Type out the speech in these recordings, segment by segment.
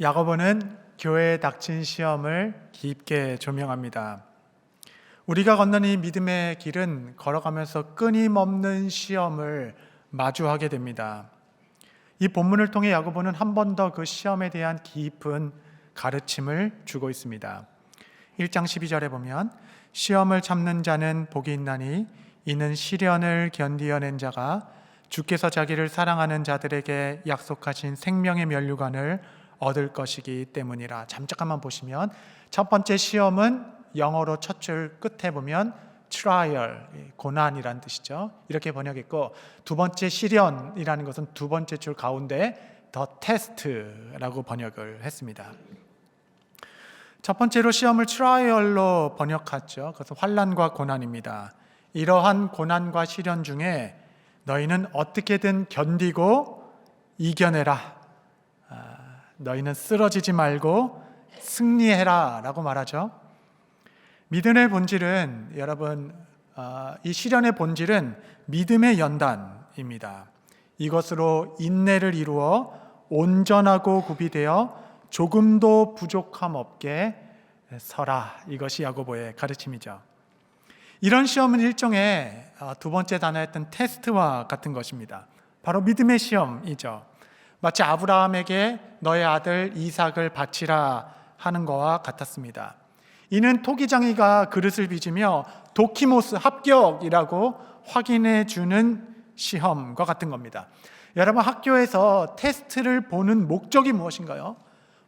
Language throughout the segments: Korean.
야고보는 교회에 닥친 시험을 깊게 조명합니다. 우리가 걷는 이 믿음의 길은 걸어가면서 끊임없는 시험을 마주하게 됩니다. 이 본문을 통해 야고보는 한 번 더 그 시험에 대한 깊은 가르침을 주고 있습니다. 1장 12절에 보면 시험을 참는 자는 복이 있나니 이는 시련을 견디어낸 자가 주께서 자기를 사랑하는 자들에게 약속하신 생명의 면류관을 얻을 것이기 때문이라. 잠깐만 보시면 첫 번째 시험은 영어로 첫 줄 끝에 보면 trial, 고난이란 뜻이죠. 이렇게 번역했고, 두 번째 시련이라는 것은 두 번째 줄 가운데 the test라고 번역을 했습니다. 첫 번째로 시험을 trial로 번역했죠. 그것은 환난과 고난입니다. 이러한 고난과 시련 중에 너희는 어떻게든 견디고 이겨내라. 너희는 쓰러지지 말고 승리해라 라고 말하죠. 믿음의 본질은 여러분, 이 시련의 본질은 믿음의 연단입니다. 이것으로 인내를 이루어 온전하고 구비되어 조금도 부족함 없게 서라. 이것이 야고보의 가르침이죠. 이런 시험은 일종의 두 번째 단어였던 테스트와 같은 것입니다. 바로 믿음의 시험이죠. 마치 아브라함에게 너의 아들 이삭을 바치라 하는 것과 같았습니다. 이는 토기장이가 그릇을 빚으며 도키모스 합격이라고 확인해 주는 시험과 같은 겁니다. 여러분, 학교에서 테스트를 보는 목적이 무엇인가요?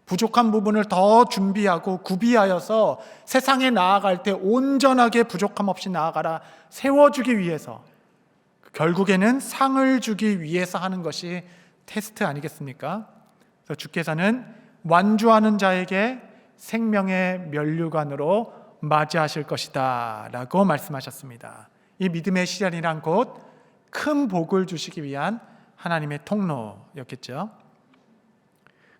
부족한 부분을 더 준비하고 구비하여서 세상에 나아갈 때 온전하게 부족함 없이 나아가라 세워주기 위해서, 결국에는 상을 주기 위해서 하는 것이 테스트 아니겠습니까? 그래서 주께서는 완주하는 자에게 생명의 면류관으로 맞이하실 것이다 라고 말씀하셨습니다. 이 믿음의 시련이란 곧 큰 복을 주시기 위한 하나님의 통로였겠죠.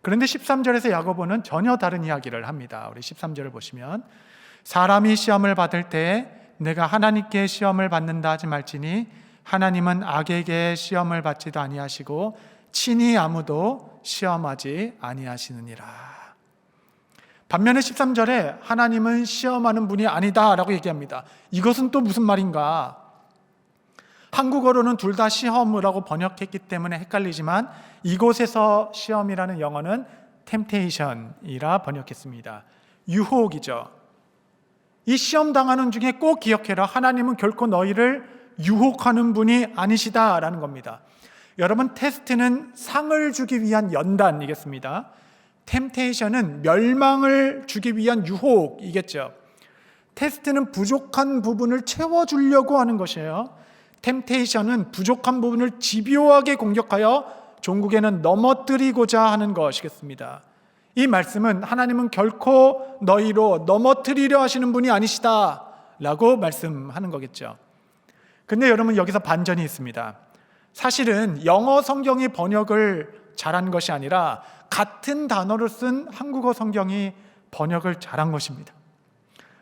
그런데 13절에서 야고보는 전혀 다른 이야기를 합니다. 우리 13절을 보시면 사람이 시험을 받을 때 내가 하나님께 시험을 받는다 하지 말지니 하나님은 악에게 시험을 받지도 아니하시고 친히 아무도 시험하지 아니하시느니라. 반면에 13절에 하나님은 시험하는 분이 아니다 라고 얘기합니다. 이것은 또 무슨 말인가? 한국어로는 둘 다 시험이라고 번역했기 때문에 헷갈리지만 이곳에서 시험이라는 영어는 temptation이라 번역했습니다. 유혹이죠. 이 시험 당하는 중에 꼭 기억해라. 하나님은 결코 너희를 유혹하는 분이 아니시다라는 겁니다. 여러분, 테스트는 상을 주기 위한 연단이겠습니다. 템테이션은 멸망을 주기 위한 유혹이겠죠. 테스트는 부족한 부분을 채워주려고 하는 것이에요. 템테이션은 부족한 부분을 집요하게 공격하여 종국에는 넘어뜨리고자 하는 것이겠습니다. 이 말씀은 하나님은 결코 너희로 넘어뜨리려 하시는 분이 아니시다 라고 말씀하는 거겠죠. 근데 여러분, 여기서 반전이 있습니다. 사실은 영어 성경이 번역을 잘한 것이 아니라 같은 단어를 쓴 한국어 성경이 번역을 잘한 것입니다.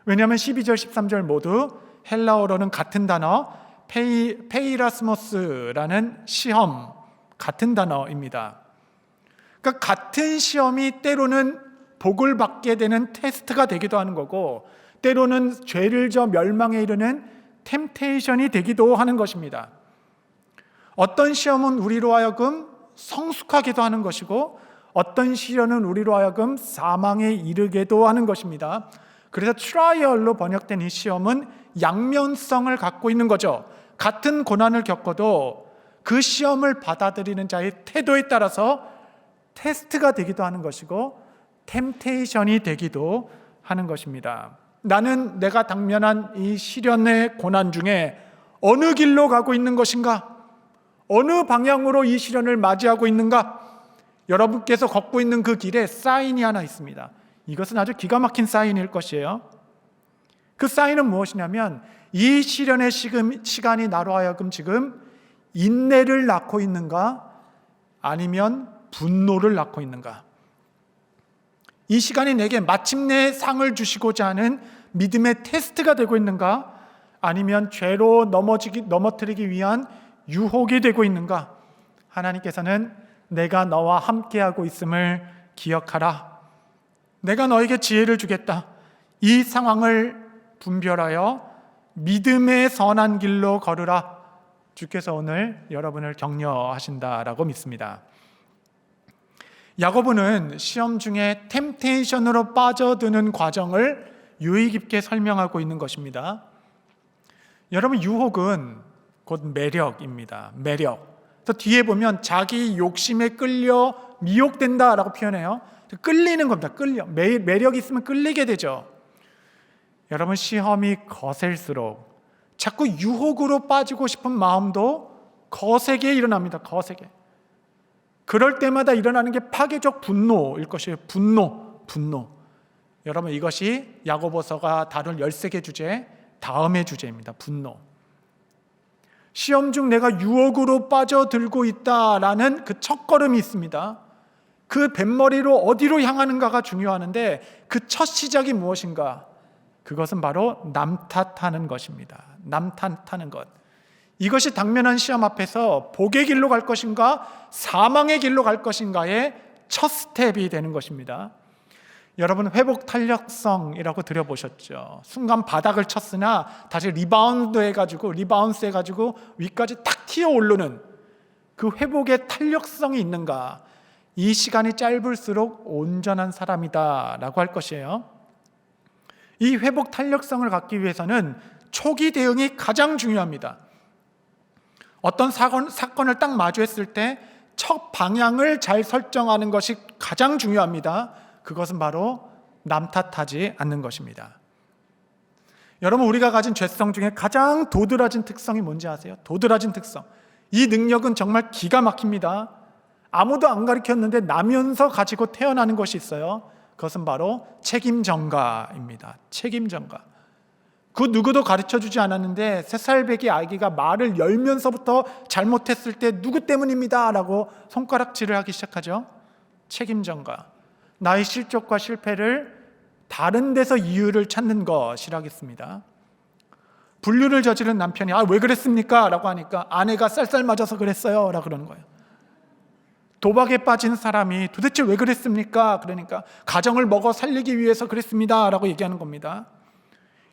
왜냐하면 12절, 13절 모두 헬라어로는 같은 단어 페이라스모스라는 시험, 같은 단어입니다. 그러니까 같은 시험이 때로는 복을 받게 되는 테스트가 되기도 하는 거고, 때로는 죄를 져 멸망에 이르는 템테이션이 되기도 하는 것입니다. 어떤 시험은 우리로 하여금 성숙하게도 하는 것이고, 어떤 시련은 우리로 하여금 사망에 이르게도 하는 것입니다. 그래서 트라이얼로 번역된 이 시험은 양면성을 갖고 있는 거죠. 같은 고난을 겪어도 그 시험을 받아들이는 자의 태도에 따라서 테스트가 되기도 하는 것이고 템테이션이 되기도 하는 것입니다. 나는 내가 당면한 이 시련의 고난 중에 어느 길로 가고 있는 것인가? 어느 방향으로 이 시련을 맞이하고 있는가? 여러분께서 걷고 있는 그 길에 사인이 하나 있습니다. 이것은 아주 기가 막힌 사인일 것이에요. 그 사인은 무엇이냐면 이 시련의 시간이 나로 하여금 지금 인내를 낳고 있는가? 아니면 분노를 낳고 있는가? 이 시간이 내게 마침내 상을 주시고자 하는 믿음의 테스트가 되고 있는가? 아니면 죄로 넘어뜨리기 위한 유혹이 되고 있는가? 하나님께서는 내가 너와 함께하고 있음을 기억하라. 내가 너에게 지혜를 주겠다. 이 상황을 분별하여 믿음의 선한 길로 걸으라. 주께서 오늘 여러분을 격려하신다라고 믿습니다. 야고보는 시험 중에 템테이션으로 빠져드는 과정을 유의 깊게 설명하고 있는 것입니다. 여러분, 유혹은 곧 매력입니다. 매력. 또 뒤에 보면 자기 욕심에 끌려 미혹된다라고 표현해요. 끌리는 겁니다. 끌려. 매력이 있으면 끌리게 되죠. 여러분, 시험이 거셀수록 자꾸 유혹으로 빠지고 싶은 마음도 거세게 일어납니다. 거세게. 그럴 때마다 일어나는 게 파괴적 분노일 것이에요. 분노. 여러분, 이것이 야고보서가 다룰 13개 주제 다음의 주제입니다. 분노. 시험 중 내가 유혹으로 빠져들고 있다라는 그 첫걸음이 있습니다. 그 뱃머리로 어디로 향하는가가 중요하는데 그 첫 시작이 무엇인가? 그것은 바로 남 탓하는 것입니다. 남 탓하는 것. 이것이 당면한 시험 앞에서 복의 길로 갈 것인가 사망의 길로 갈 것인가의 첫 스텝이 되는 것입니다. 여러분, 회복 탄력성이라고 들어보셨죠? 순간 바닥을 쳤으나 다시 리바운스 해가지고 위까지 탁 튀어 오르는 그 회복의 탄력성이 있는가? 이 시간이 짧을수록 온전한 사람이다 라고 할 것이에요. 이 회복 탄력성을 갖기 위해서는 초기 대응이 가장 중요합니다. 어떤 사건을 딱 마주했을 때 첫 방향을 잘 설정하는 것이 가장 중요합니다. 그것은 바로 남 탓하지 않는 것입니다. 여러분, 우리가 가진 죄성 중에 가장 도드라진 특성이 뭔지 아세요? 도드라진 특성. 이 능력은 정말 기가 막힙니다. 아무도 안 가르쳤는데 나면서 가지고 태어나는 것이 있어요. 그것은 바로 책임 전가입니다. 책임 전가. 그 누구도 가르쳐주지 않았는데 3살배기 아기가 말을 열면서부터 잘못했을 때 누구 때문입니다 라고 손가락질을 하기 시작하죠. 책임 전가. 나의 실족과 실패를 다른 데서 이유를 찾는 것이라겠습니다. 불륜을 저지른 남편이 왜 그랬습니까? 라고 하니까 아내가 쌀쌀 맞아서 그랬어요 라고 그러는 거예요. 도박에 빠진 사람이 도대체 왜 그랬습니까? 그러니까 가정을 먹어 살리기 위해서 그랬습니다 라고 얘기하는 겁니다.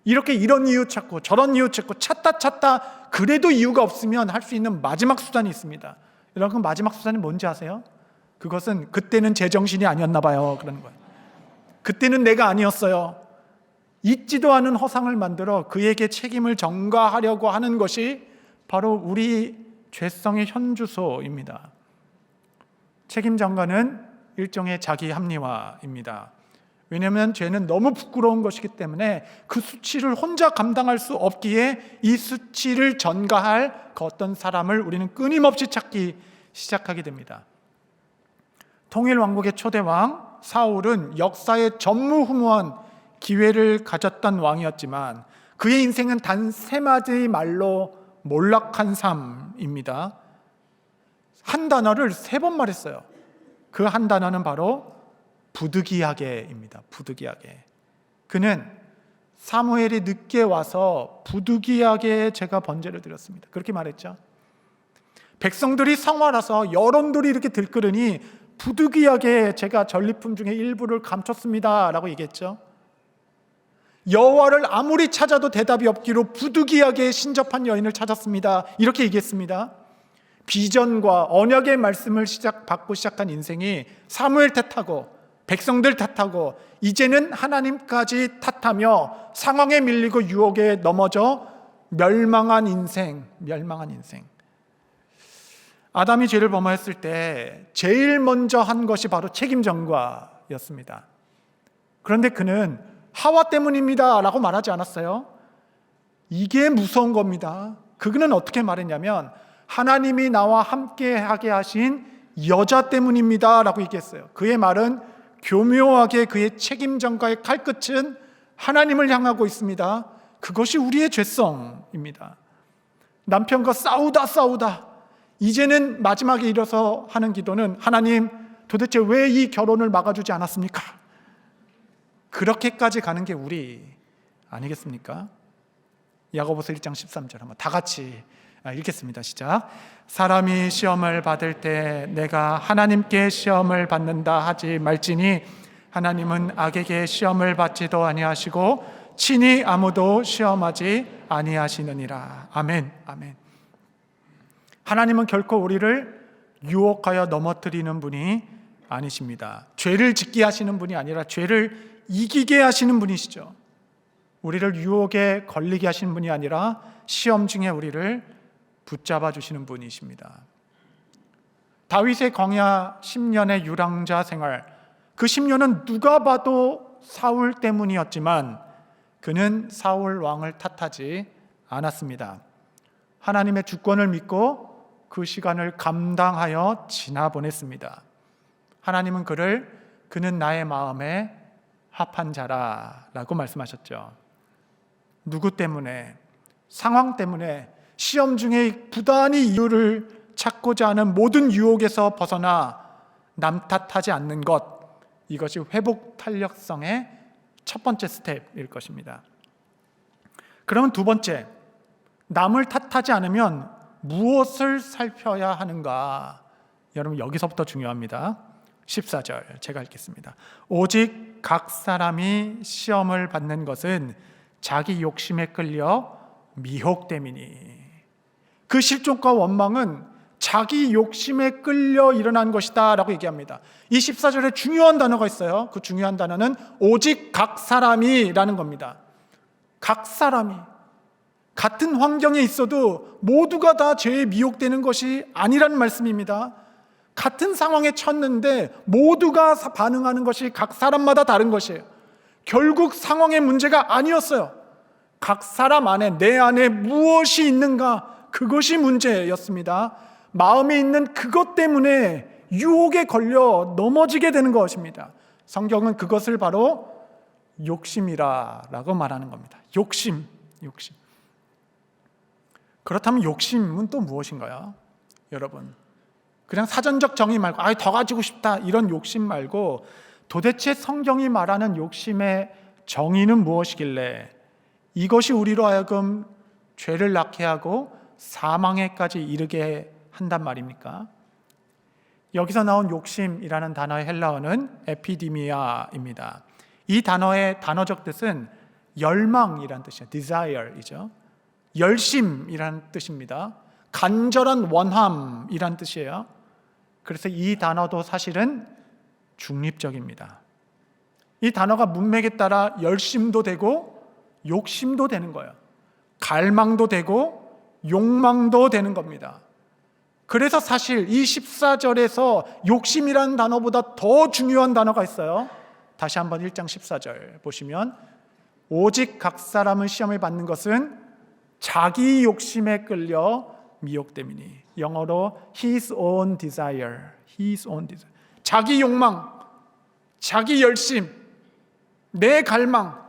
이렇게 이런 이유 찾고 저런 이유 찾고 찾다 그래도 이유가 없으면 할 수 있는 마지막 수단이 있습니다. 여러분, 그 마지막 수단이 뭔지 아세요? 그것은 그때는 제정신이 아니었나 봐요 그러는 거예요. 그때는 내가 아니었어요. 있지도 않은 허상을 만들어 그에게 책임을 전가하려고 하는 것이 바로 우리 죄성의 현주소입니다. 책임 전가는 일종의 자기 합리화입니다. 왜냐하면 죄는 너무 부끄러운 것이기 때문에 그 수치를 혼자 감당할 수 없기에 이 수치를 전가할 그 어떤 사람을 우리는 끊임없이 찾기 시작하게 됩니다. 통일왕국의 초대왕 사울은 역사의 전무후무한 기회를 가졌던 왕이었지만 그의 인생은 단 3마디의 말로 몰락한 삶입니다. 한 단어를 3번 말했어요. 그 한 단어는 바로 부득이하게입니다. 부득이하게. 그는 사무엘이 늦게 와서 부득이하게 제가 번제를 드렸습니다. 그렇게 말했죠. 백성들이 성화라서 여론들이 이렇게 들끓으니 부득이하게 제가 전리품 중에 일부를 감췄습니다 라고 얘기했죠. 여호와를 아무리 찾아도 대답이 없기로 부득이하게 신접한 여인을 찾았습니다 이렇게 얘기했습니다. 비전과 언약의 말씀을 받고 시작한 인생이 사무엘 탓하고 백성들 탓하고 이제는 하나님까지 탓하며 상황에 밀리고 유혹에 넘어져 멸망한 인생. 아담이 죄를 범하였을 때 제일 먼저 한 것이 바로 책임 전가였습니다. 그런데 그는 하와 때문입니다 라고 말하지 않았어요. 이게 무서운 겁니다. 그는 어떻게 말했냐면 하나님이 나와 함께하게 하신 여자 때문입니다 라고 얘기했어요. 그의 말은 교묘하게 그의 책임 전가의 칼끝은 하나님을 향하고 있습니다. 그것이 우리의 죄성입니다. 남편과 싸우다 이제는 마지막에 이뤄서 하는 기도는 하나님 도대체 왜 이 결혼을 막아주지 않았습니까? 그렇게까지 가는 게 우리 아니겠습니까? 야고보서 1장 13절 한번 다 같이 읽겠습니다. 시작. 사람이 시험을 받을 때 내가 하나님께 시험을 받는다 하지 말지니 하나님은 악에게 시험을 받지도 아니하시고 친히 아무도 시험하지 아니하시느니라. 아멘. 아멘. 하나님은 결코 우리를 유혹하여 넘어뜨리는 분이 아니십니다. 죄를 짓게 하시는 분이 아니라 죄를 이기게 하시는 분이시죠. 우리를 유혹에 걸리게 하시는 분이 아니라 시험 중에 우리를 붙잡아 주시는 분이십니다. 다윗의 광야 10년의 유랑자 생활, 그 10년은 누가 봐도 사울 때문이었지만 그는 사울 왕을 탓하지 않았습니다. 하나님의 주권을 믿고 그 시간을 감당하여 지나보냈습니다. 하나님은 그는 나의 마음에 합한 자라라고 말씀하셨죠. 누구 때문에, 상황 때문에, 시험 중에 부단히 이유를 찾고자 하는 모든 유혹에서 벗어나 남 탓하지 않는 것, 이것이 회복 탄력성의 첫 번째 스텝일 것입니다. 그러면 두 번째, 남을 탓하지 않으면 무엇을 살펴야 하는가? 여러분, 여기서부터 중요합니다. 14절 제가 읽겠습니다. 오직 각 사람이 시험을 받는 것은 자기 욕심에 끌려 미혹됨이니. 그 실족과 원망은 자기 욕심에 끌려 일어난 것이다 라고 얘기합니다. 이 14절에 중요한 단어가 있어요. 그 중요한 단어는 오직 각 사람이라는 겁니다. 각 사람이 같은 환경에 있어도 모두가 다 죄에 미혹되는 것이 아니라는 말씀입니다. 같은 상황에 처했는데 모두가 반응하는 것이 각 사람마다 다른 것이에요. 결국 상황의 문제가 아니었어요. 각 사람 안에, 내 안에 무엇이 있는가, 그것이 문제였습니다. 마음에 있는 그것 때문에 유혹에 걸려 넘어지게 되는 것입니다. 성경은 그것을 바로 욕심이라고 말하는 겁니다. 욕심. 그렇다면 욕심은 또 무엇인가요? 여러분, 그냥 사전적 정의 말고 더 가지고 싶다 이런 욕심 말고 도대체 성경이 말하는 욕심의 정의는 무엇이길래 이것이 우리로 하여금 죄를 낳게 하고 사망에까지 이르게 한단 말입니까? 여기서 나온 욕심이라는 단어의 헬라어는 에피디미아입니다. 이 단어의 단어적 뜻은 열망이라는 뜻이에요. desire이죠. 열심이라는 뜻입니다. 간절한 원함이라는 뜻이에요. 그래서 이 단어도 사실은 중립적입니다. 이 단어가 문맥에 따라 열심도 되고 욕심도 되는 거예요. 갈망도 되고 욕망도 되는 겁니다. 그래서 사실 이 14절에서 욕심이라는 단어보다 더 중요한 단어가 있어요. 다시 한번 1장 14절 보시면 오직 각 사람은 시험을 받는 것은 자기 욕심에 끌려 미혹됨이니. 영어로 his own desire. 자기 욕망, 자기 열심, 내 갈망,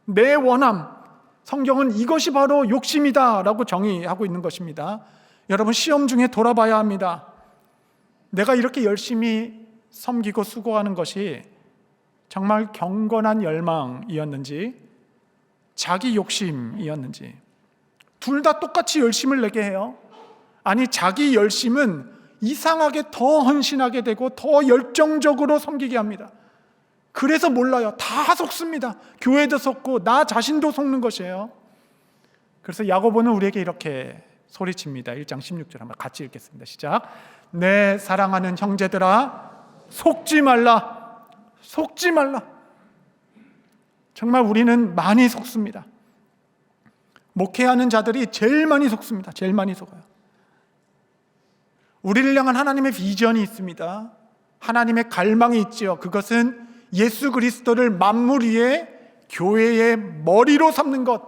내 원함. 성경은 이것이 바로 욕심이다라고 정의하고 있는 것입니다. 여러분, 시험 중에 돌아봐야 합니다. 내가 이렇게 열심히 섬기고 수고하는 것이 정말 경건한 열망이었는지 자기 욕심이었는지. 둘 다 똑같이 열심을 내게 해요. 아니, 자기 열심은 이상하게 더 헌신하게 되고 더 열정적으로 섬기게 합니다. 그래서 몰라요. 다 속습니다. 교회도 속고 나 자신도 속는 것이에요. 그래서 야고보는 우리에게 이렇게 소리칩니다. 1장 16절 한번 같이 읽겠습니다. 시작. 내 사랑하는 형제들아, 속지 말라. 정말 우리는 많이 속습니다. 목회하는 자들이 제일 많이 속습니다. 제일 많이 속아요. 우리를 향한 하나님의 비전이 있습니다. 하나님의 갈망이 있지요. 그것은 예수 그리스도를 만물 위에 교회의 머리로 삼는 것,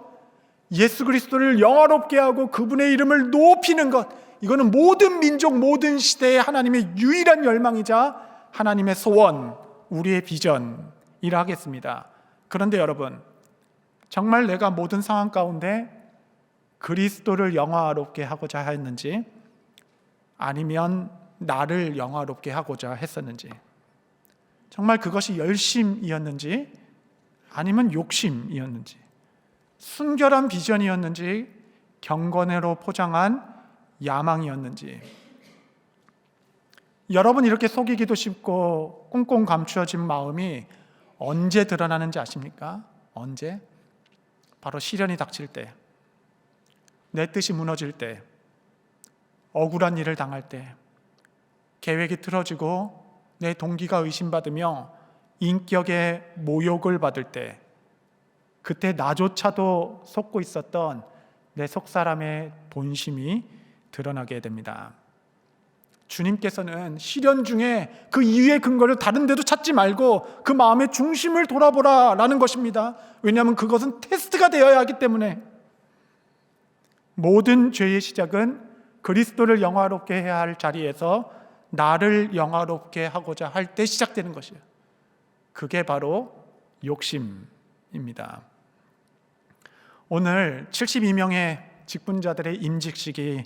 예수 그리스도를 영화롭게 하고 그분의 이름을 높이는 것, 이거는 모든 민족, 모든 시대의 하나님의 유일한 열망이자 하나님의 소원, 우리의 비전이라 하겠습니다. 그런데 여러분, 정말 내가 모든 상황 가운데 그리스도를 영화롭게 하고자 했는지 아니면 나를 영화롭게 하고자 했었는지, 정말 그것이 열심이었는지 아니면 욕심이었는지, 순결한 비전이었는지 경건으로 포장한 야망이었는지. 여러분, 이렇게 속이기도 쉽고 꽁꽁 감추어진 마음이 언제 드러나는지 아십니까? 언제? 바로 시련이 닥칠 때, 내 뜻이 무너질 때, 억울한 일을 당할 때, 계획이 틀어지고 내 동기가 의심받으며 인격의 모욕을 받을 때, 그때 나조차도 속고 있었던 내 속사람의 본심이 드러나게 됩니다. 주님께서는 시련 중에 그 이유의 근거를 다른 데도 찾지 말고 그 마음의 중심을 돌아보라 라는 것입니다. 왜냐하면 그것은 테스트가 되어야 하기 때문에. 모든 죄의 시작은 그리스도를 영화롭게 해야 할 자리에서 나를 영화롭게 하고자 할 때 시작되는 것이에요. 그게 바로 욕심입니다. 오늘 72명의 직분자들의 임직식이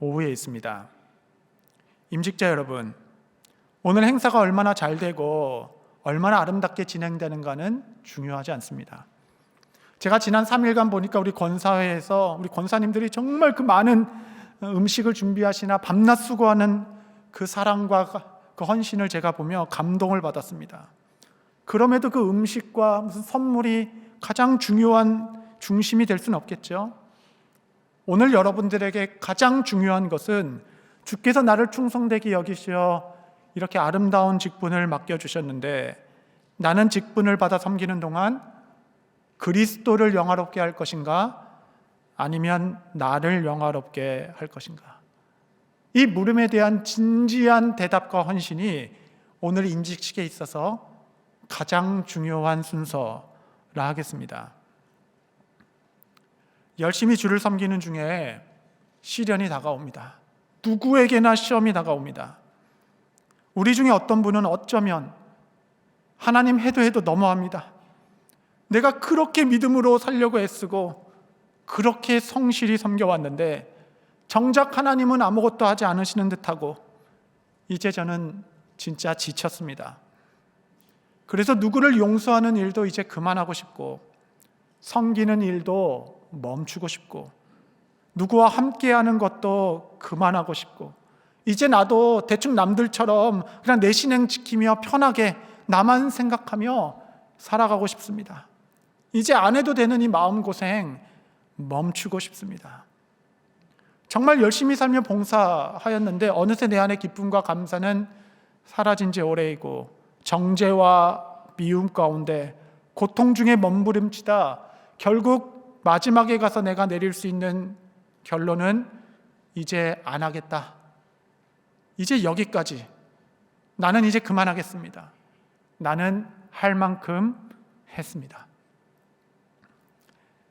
오후에 있습니다. 임직자 여러분, 오늘 행사가 얼마나 잘 되고 얼마나 아름답게 진행되는가는 중요하지 않습니다. 제가 지난 3일간 보니까 우리 권사회에서 우리 권사님들이 정말 그 많은 음식을 준비하시나 밤낮 수고하는 그 사랑과 그 헌신을 제가 보며 감동을 받았습니다. 그럼에도 그 음식과 무슨 선물이 가장 중요한 중심이 될 수는 없겠죠. 오늘 여러분들에게 가장 중요한 것은 주께서 나를 충성되게 여기시어 이렇게 아름다운 직분을 맡겨주셨는데, 나는 직분을 받아 섬기는 동안 그리스도를 영화롭게 할 것인가, 아니면 나를 영화롭게 할 것인가. 이 물음에 대한 진지한 대답과 헌신이 오늘 임직식에 있어서 가장 중요한 순서라 하겠습니다. 열심히 주를 섬기는 중에 시련이 다가옵니다. 누구에게나 시험이 다가옵니다. 우리 중에 어떤 분은 어쩌면 하나님 해도 너무합니다. 내가 그렇게 믿음으로 살려고 애쓰고 그렇게 성실히 섬겨왔는데 정작 하나님은 아무것도 하지 않으시는 듯하고 이제 저는 진짜 지쳤습니다. 그래서 누구를 용서하는 일도 이제 그만하고 싶고, 섬기는 일도 멈추고 싶고, 누구와 함께하는 것도 그만하고 싶고, 이제 나도 대충 남들처럼 그냥 내 신행 지키며 편하게 나만 생각하며 살아가고 싶습니다. 이제 안 해도 되는 이 마음고생 멈추고 싶습니다. 정말 열심히 살며 봉사하였는데 어느새 내 안의 기쁨과 감사는 사라진 지 오래이고, 정죄와 미움 가운데 고통 중에 몸부림치다 결국 마지막에 가서 내가 내릴 수 있는 결론은 이제 안 하겠다. 이제 여기까지. 나는 이제 그만하겠습니다. 나는 할 만큼 했습니다.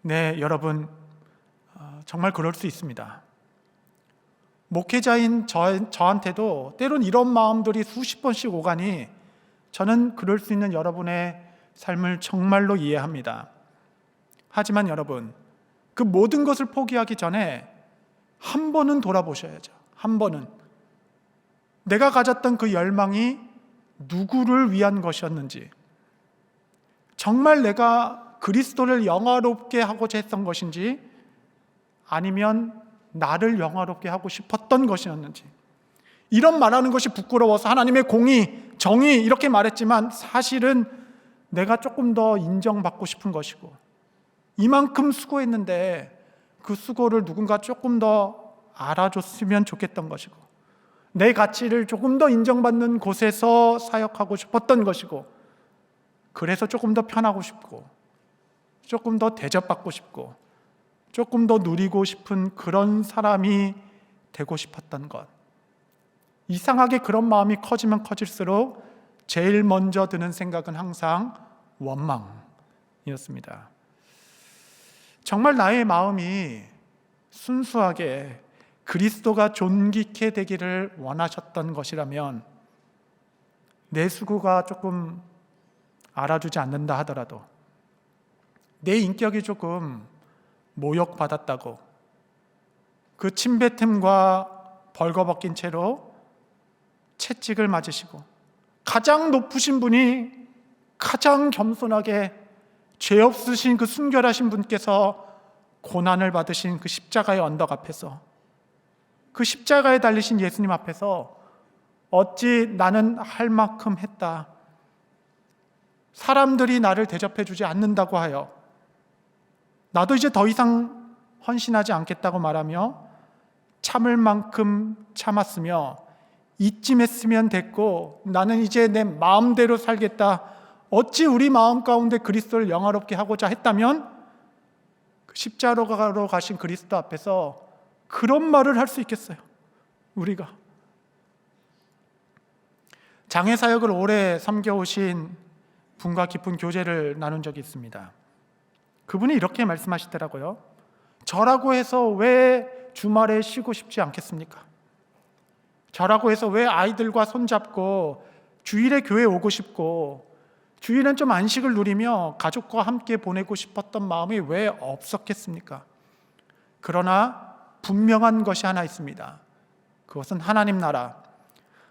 네, 여러분, 정말 그럴 수 있습니다. 목회자인 저한테도 때론 이런 마음들이 수십 번씩 오가니 저는 그럴 수 있는 여러분의 삶을 정말로 이해합니다. 하지만 여러분, 그 모든 것을 포기하기 전에 한 번은 돌아보셔야죠. 한 번은. 내가 가졌던 그 열망이 누구를 위한 것이었는지, 정말 내가 그리스도를 영화롭게 하고자 했던 것인지, 아니면 나를 영화롭게 하고 싶었던 것이었는지. 이런 말하는 것이 부끄러워서 하나님의 공의, 정의 이렇게 말했지만 사실은 내가 조금 더 인정받고 싶은 것이고, 이만큼 수고했는데 그 수고를 누군가 조금 더 알아줬으면 좋겠던 것이고, 내 가치를 조금 더 인정받는 곳에서 사역하고 싶었던 것이고, 그래서 조금 더 편하고 싶고, 조금 더 대접받고 싶고, 조금 더 누리고 싶은 그런 사람이 되고 싶었던 것. 이상하게 그런 마음이 커지면 커질수록 제일 먼저 드는 생각은 항상 원망이었습니다. 정말 나의 마음이 순수하게 그리스도가 존귀케 되기를 원하셨던 것이라면, 내 수고가 조금 알아주지 않는다 하더라도, 내 인격이 조금 모욕받았다고 그 침뱉음과 벌거벗긴 채로 채찍을 맞으시고, 가장 높으신 분이 가장 겸손하게 죄 없으신 그 순결하신 분께서 고난을 받으신 그 십자가의 언덕 앞에서 그 십자가에 달리신 예수님 앞에서 어찌 나는 할 만큼 했다, 사람들이 나를 대접해 주지 않는다고 하여 나도 이제 더 이상 헌신하지 않겠다고 말하며 참을 만큼 참았으며 이쯤 했으면 됐고 나는 이제 내 마음대로 살겠다, 어찌 우리 마음 가운데 그리스도를 영화롭게 하고자 했다면 그 십자가로 가신 그리스도 앞에서 그런 말을 할 수 있겠어요? 우리가 장애 사역을 오래 섬겨오신 분과 깊은 교제를 나눈 적이 있습니다. 그분이 이렇게 말씀하시더라고요. 저라고 해서 왜 주말에 쉬고 싶지 않겠습니까? 저라고 해서 왜 아이들과 손잡고 주일에 교회 오고 싶고 주일엔 좀 안식을 누리며 가족과 함께 보내고 싶었던 마음이 왜 없었겠습니까? 그러나 분명한 것이 하나 있습니다. 그것은 하나님 나라,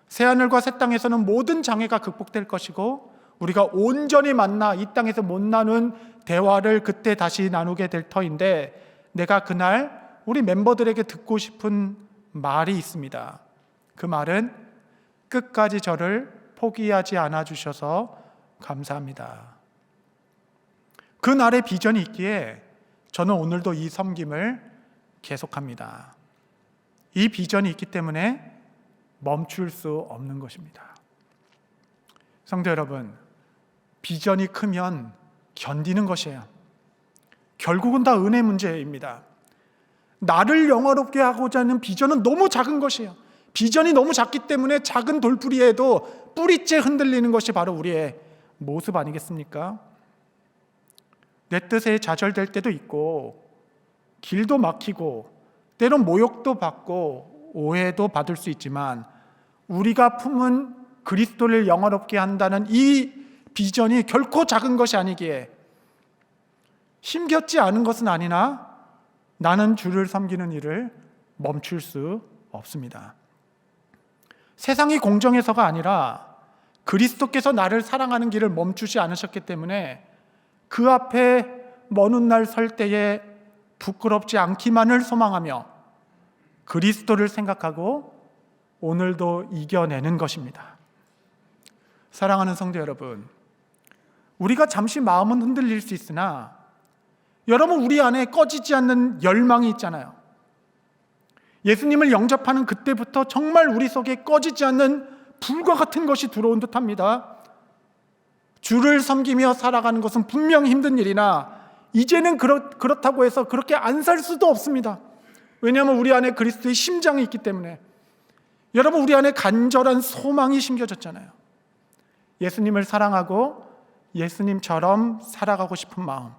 새하늘과 새 땅에서는 모든 장애가 극복될 것이고 우리가 온전히 만나 이 땅에서 못 나눈 대화를 그때 다시 나누게 될 터인데, 내가 그날 우리 멤버들에게 듣고 싶은 말이 있습니다. 그 말은 끝까지 저를 포기하지 않아 주셔서 감사합니다. 그날의 비전이 있기에 저는 오늘도 이 섬김을 계속합니다. 이 비전이 있기 때문에 멈출 수 없는 것입니다. 성도 여러분, 비전이 크면 견디는 것이에요. 결국은 다 은혜 문제입니다. 나를 영화롭게 하고자 하는 비전은 너무 작은 것이에요. 비전이 너무 작기 때문에 작은 돌뿌리에도 뿌리째 흔들리는 것이 바로 우리의 모습 아니겠습니까? 내 뜻에 좌절될 때도 있고 길도 막히고 때론 모욕도 받고 오해도 받을 수 있지만 우리가 품은 그리스도를 영화롭게 한다는 이 비전이 결코 작은 것이 아니기에 힘겹지 않은 것은 아니나 나는 주를 섬기는 일을 멈출 수 없습니다. 세상이 공정해서가 아니라 그리스도께서 나를 사랑하는 길을 멈추지 않으셨기 때문에 그 앞에 먼 훗날 설 때에 부끄럽지 않기만을 소망하며 그리스도를 생각하고 오늘도 이겨내는 것입니다. 사랑하는 성도 여러분, 우리가 잠시 마음은 흔들릴 수 있으나 여러분, 우리 안에 꺼지지 않는 열망이 있잖아요. 예수님을 영접하는 그때부터 정말 우리 속에 꺼지지 않는 불과 같은 것이 들어온 듯합니다. 주를 섬기며 살아가는 것은 분명히 힘든 일이나 이제는 그렇다고 해서 그렇게 안 살 수도 없습니다. 왜냐하면 우리 안에 그리스도의 심장이 있기 때문에. 여러분, 우리 안에 간절한 소망이 심겨졌잖아요. 예수님을 사랑하고 예수님처럼 살아가고 싶은 마음.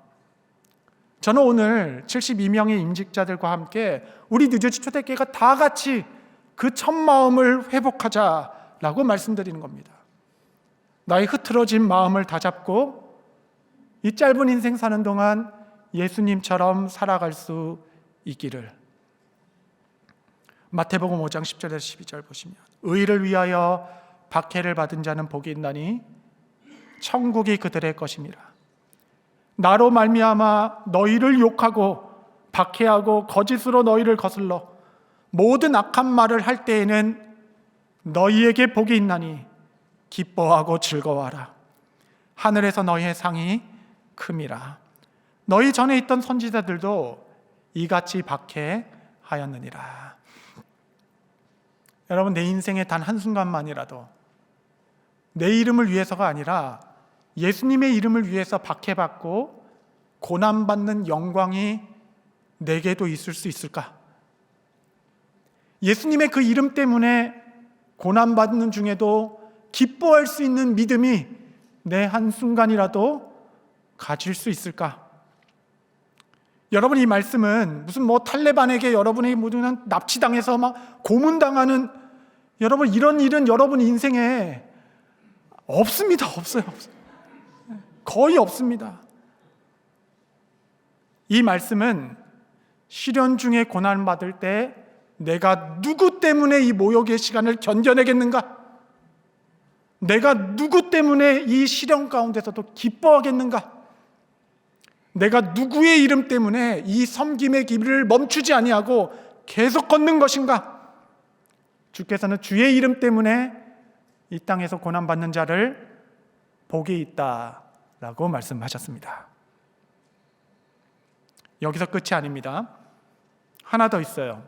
저는 오늘 72명의 임직자들과 함께 우리 뉴저지 초대교회가 다 같이 그 첫 마음을 회복하자라고 말씀드리는 겁니다. 나의 흐트러진 마음을 다잡고 이 짧은 인생 사는 동안 예수님처럼 살아갈 수 있기를. 마태복음 5장 10절에서 12절 보시면 의를 위하여 박해를 받은 자는 복이 있나니 천국이 그들의 것임이라. 나로 말미암아 너희를 욕하고 박해하고 거짓으로 너희를 거슬러 모든 악한 말을 할 때에는 너희에게 복이 있나니 기뻐하고 즐거워하라. 하늘에서 너희의 상이 큼이라. 너희 전에 있던 선지자들도 이같이 박해하였느니라. 여러분, 내 인생의 단 한순간만이라도 내 이름을 위해서가 아니라 예수님의 이름을 위해서 박해받고 고난받는 영광이 내게도 있을 수 있을까? 예수님의 그 이름 때문에 고난받는 중에도 기뻐할 수 있는 믿음이 내 한순간이라도 가질 수 있을까? 여러분, 이 말씀은 무슨 탈레반에게 여러분이 모든 납치당해서 막 고문당하는 여러분, 이런 일은 여러분 인생에 없습니다. 없어요. 거의 없습니다. 이 말씀은 시련 중에 고난받을 때 내가 누구 때문에 이 모욕의 시간을 견뎌내겠는가? 내가 누구 때문에 이 시련 가운데서도 기뻐하겠는가? 내가 누구의 이름 때문에 이 섬김의 길을 멈추지 아니하고 계속 걷는 것인가? 주께서는 주의 이름 때문에 이 땅에서 고난받는 자를 복이 있다라고 말씀하셨습니다. 여기서 끝이 아닙니다. 하나 더 있어요.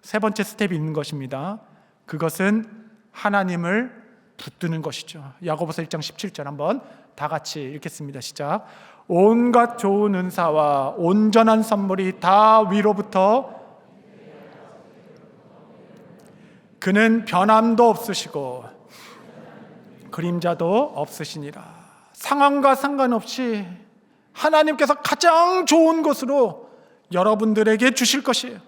세 번째 스텝이 있는 것입니다. 그것은 하나님을 붙드는 것이죠. 야고보서 1장 17절 한번 다 같이 읽겠습니다. 시작. 온갖 좋은 은사와 온전한 선물이 다 위로부터 그는 변함도 없으시고 그림자도 없으시니라. 상황과 상관없이 하나님께서 가장 좋은 것으로 여러분들에게 주실 것이에요.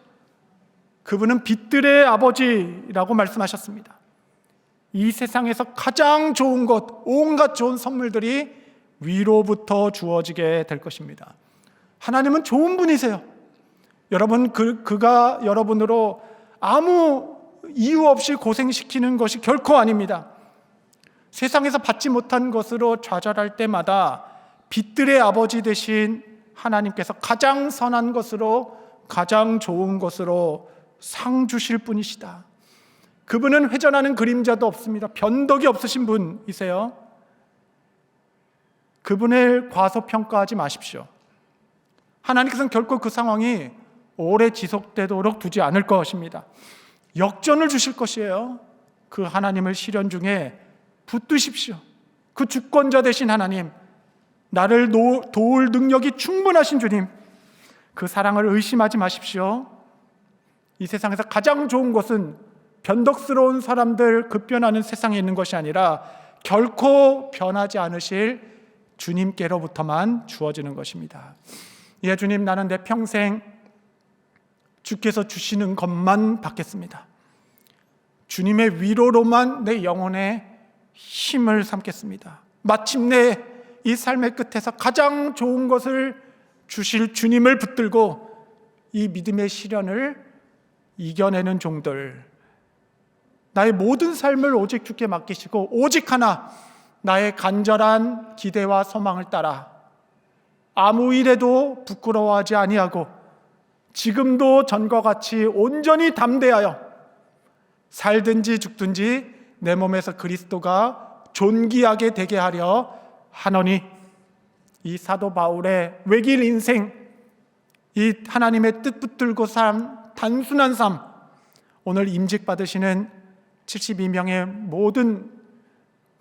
그분은 빛들의 아버지라고 말씀하셨습니다. 이 세상에서 가장 좋은 것, 온갖 좋은 선물들이 위로부터 주어지게 될 것입니다. 하나님은 좋은 분이세요. 여러분, 그가 여러분으로 아무 이유 없이 고생시키는 것이 결코 아닙니다. 세상에서 받지 못한 것으로 좌절할 때마다 빛들의 아버지 되신 하나님께서 가장 선한 것으로, 가장 좋은 것으로 상 주실 분이시다. 그분은 회전하는 그림자도 없습니다. 변덕이 없으신 분이세요. 그분을 과소평가하지 마십시오. 하나님께서는 결코 그 상황이 오래 지속되도록 두지 않을 것입니다. 역전을 주실 것이에요. 그 하나님을 시련 중에 붙드십시오. 그 주권자 되신 하나님, 나를 도울 능력이 충분하신 주님, 그 사랑을 의심하지 마십시오. 이 세상에서 가장 좋은 것은 변덕스러운 사람들 급변하는 세상에 있는 것이 아니라 결코 변하지 않으실 주님께로부터만 주어지는 것입니다. 예, 주님, 나는 내 평생 주께서 주시는 것만 받겠습니다. 주님의 위로로만 내 영혼의 힘을 삼겠습니다. 마침내 이 삶의 끝에서 가장 좋은 것을 주실 주님을 붙들고 이 믿음의 시련을 이겨내는 종들, 나의 모든 삶을 오직 주께 맡기시고 오직 하나, 나의 간절한 기대와 소망을 따라 아무 일에도 부끄러워하지 아니하고 지금도 전과 같이 온전히 담대하여 살든지 죽든지 내 몸에서 그리스도가 존귀하게 되게 하려 하노니, 이 사도 바울의 외길 인생, 이 하나님의 뜻 붙들고 산 단순한 삶, 오늘 임직 받으시는 72명의 모든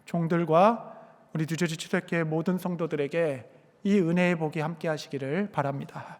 종들과 우리 뉴저지 초대교회 모든 성도들에게 이 은혜의 복이 함께 하시기를 바랍니다.